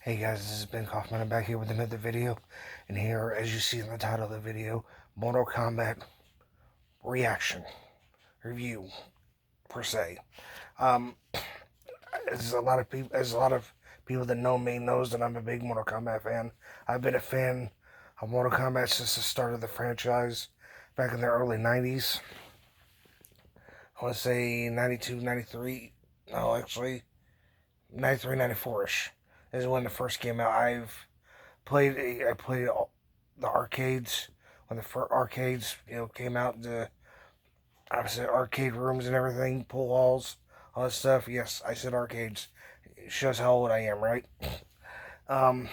Hey guys, this is Ben Kaufman. I'm back here with another video. And here, as you see in the title of the video, Mortal Kombat reaction, review, per se. Um, as a lot of people that know me knows that I'm a big Mortal Kombat fan. I've been a fan of Mortal Kombat since the start of the franchise back in the early 90s. I want to say 92, 93. No, actually, 93, 94-ish is when the first came out. I played all the arcades when the first arcades came out. The obviously arcade rooms and everything, pool halls, all that stuff. Yes, I said arcades. It shows how old I am, right? Um,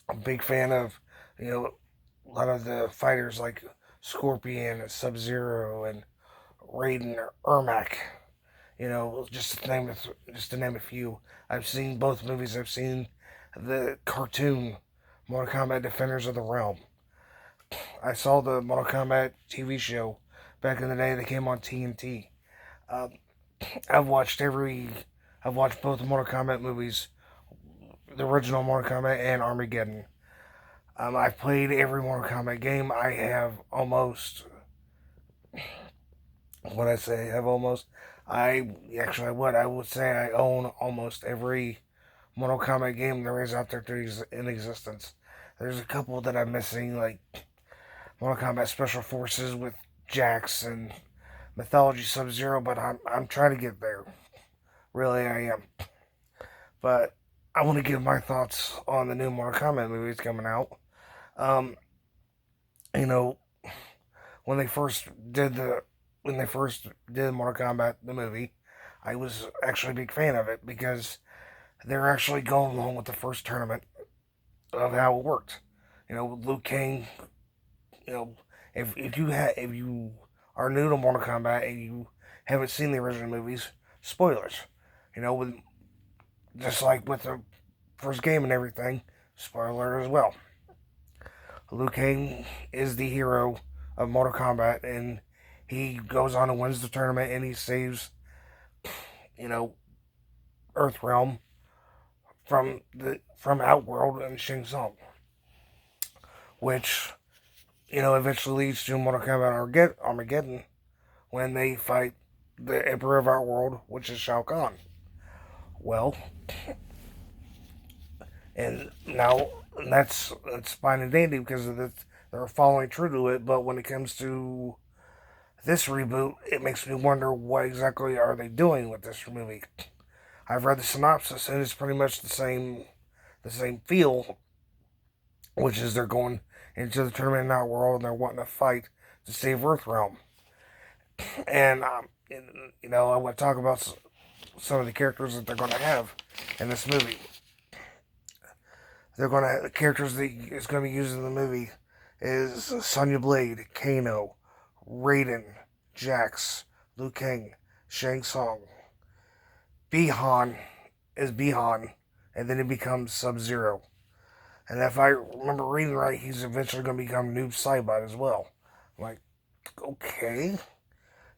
I'm a big fan of a lot of the fighters like Scorpion, Sub Zero, and Raiden or Ermac. Just to name a few. I've seen both movies. I've seen the cartoon Mortal Kombat Defenders of the Realm. I saw the Mortal Kombat TV show back in the day that came on TNT. Um, I've watched I've watched both the Mortal Kombat movies, the original Mortal Kombat and Armageddon. I've played every Mortal Kombat game. I have almost, what I say, have almost, I would say I own almost every Mortal Kombat game there is out there in existence. There's a couple that I'm missing, like Mortal Kombat Special Forces with Jax and Mythology Sub Zero, but I'm trying to get there. Really, I am. But I want to give my thoughts on the new Mortal Kombat movies coming out. Um, you know, when they first did Mortal Kombat the movie, I was actually a big fan of it because they're actually going along with the first tournament of how it worked. With Liu Kang. You know, if you are new to Mortal Kombat and you haven't seen the original movies, spoilers. With just like with the first game and everything, spoiler as well. Liu Kang is the hero of Mortal Kombat, and he goes on and wins the tournament, and he saves, you know, Earthrealm from Outworld and Shang Tsung, which eventually leads to Mortal Kombat Armageddon when they fight the Emperor of Outworld, which is Shao Kahn. Well, and now that's fine and dandy because they're following true to it. But when it comes to this reboot, it makes me wonder what exactly are they doing with this movie. I've read the synopsis and it's pretty much the same feel, which is they're going into the tournament in that world and they're wanting to fight to save Earthrealm. And I want to talk about some of the characters that they're going to have in this movie. The characters that is going to be used in the movie is Sonya Blade, Kano, Raiden, Jax, Liu Kang, Shang Tsung. Bihan is Bihan, and then he becomes Sub Zero. And if I remember reading right, he's eventually going to become Noob Saibot as well. I'm like, okay.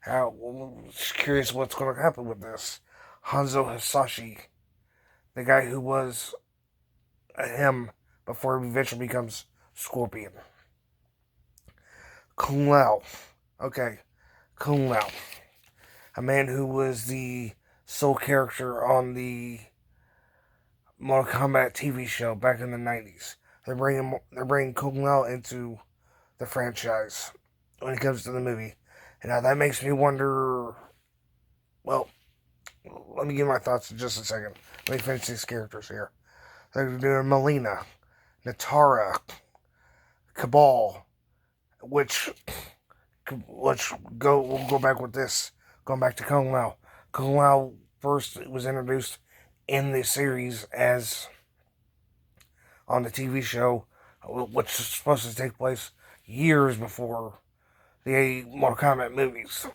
Just curious what's going to happen with this. Hanzo Hasashi, the guy who was him before he eventually becomes Scorpion. Kung Lao. Okay, Kung Lao. A man who was the sole character on the Mortal Kombat TV show back in the 90s. They're bringing Kung Lao into the franchise when it comes to the movie. And now that makes me wonder. Well, let me give my thoughts in just a second. Let me finish these characters here. They're doing Melina, Natara, Cabal, which we'll go back with this. Going back to Kung Lao. Kung Lao first was introduced in the series as on the TV show, which is supposed to take place years before the Mortal Kombat movies.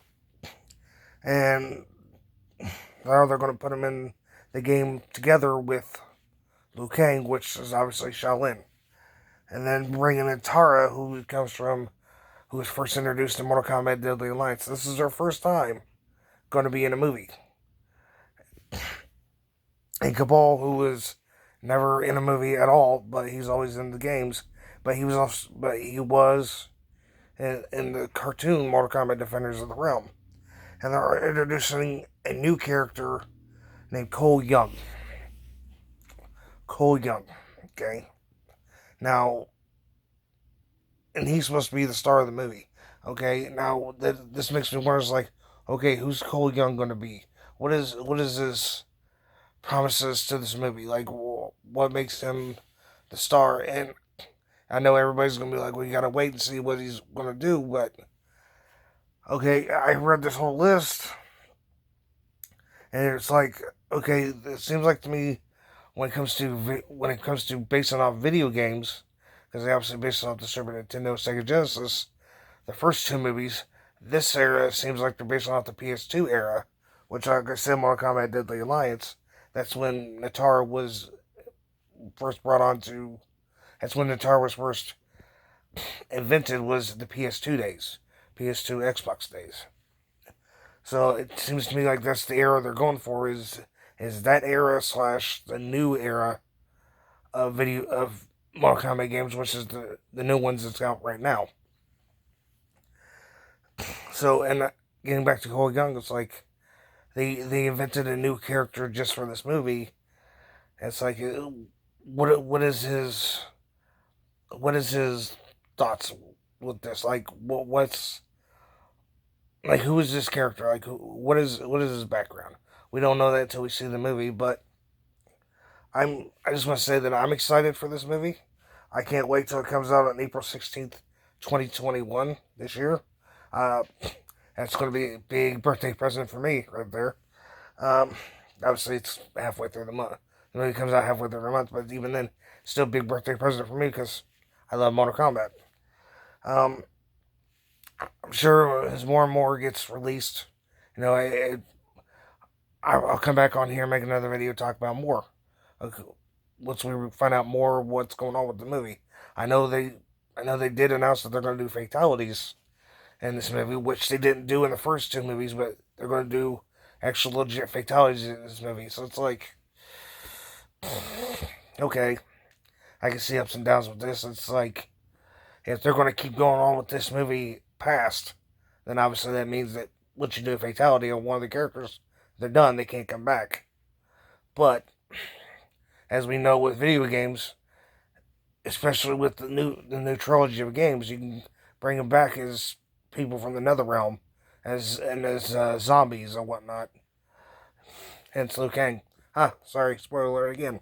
And now they're going to put him in the game together with Liu Kang, which is obviously Shaolin. And then bringing in Tara, who was first introduced in Mortal Kombat Deadly Alliance. This is her first time going to be in a movie. And Cabal, who was never in a movie at all, but he's always in the games. But he was in the cartoon Mortal Kombat Defenders of the Realm, and they're introducing a new character named Cole Young. Cole Young, okay. Now, and he's supposed to be the star of the movie. Okay, now this makes me wonder. It's like, okay, who's Cole Young going to be? What is his promises to this movie? Like, what makes him the star? And I know everybody's going to be like, we got to wait and see what he's going to do. But okay, I read this whole list, and it's like, okay, it seems like to me when it comes to basing off video games, because they obviously based off the Super Nintendo, Sega Genesis, the first two movies. This era seems like they're based off the PS2 era, which, like I said, Mortal Kombat Deadly Alliance. That's when Natara was first brought on to. That's when Natara was first invented. Was the PS2 days, PS2 Xbox days. So it seems to me like that's the era they're going for. Is that era slash the new era of Mortal Kombat games, which is the new ones that's out right now. So, and getting back to Cole Young, it's like they invented a new character just for this movie. It's like, what is his thoughts with this? Like, what's like, who is this character? Like, what is his background? We don't know that until we see the movie. But I just want to say that I'm excited for this movie. I can't wait till it comes out on April 16th, 2021 this year. Uh, that's going to be a big birthday present for me right there. Obviously, it's halfway through the month. The movie comes out halfway through the month, but even then, still a big birthday present for me because I love Mortal Kombat. Um, I'm sure as more and more gets released, you know, I'll come back on here and make another video talk about more. Once we find out more of what's going on with the movie. I know they did announce that they're going to do fatalities in this movie, which they didn't do in the first two movies, but they're going to do actual legit fatalities in this movie. So it's like, okay, I can see ups and downs with this. It's like, if they're going to keep going on with this movie past, then obviously that means that once you do a fatality on one of the characters, they're done. They can't come back. But as we know with video games, especially with the new trilogy of games, you can bring them back as people from the nether realm, as zombies and whatnot. Hence Liu Kang. Sorry, spoiler alert again.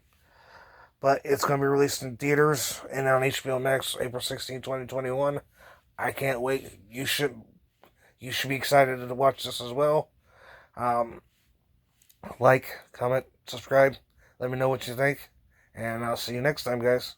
But it's going to be released in theaters and on HBO Max April 16, 2021. I can't wait. You should be excited to watch this as well. Like, comment, subscribe. Let me know what you think. And I'll see you next time, guys.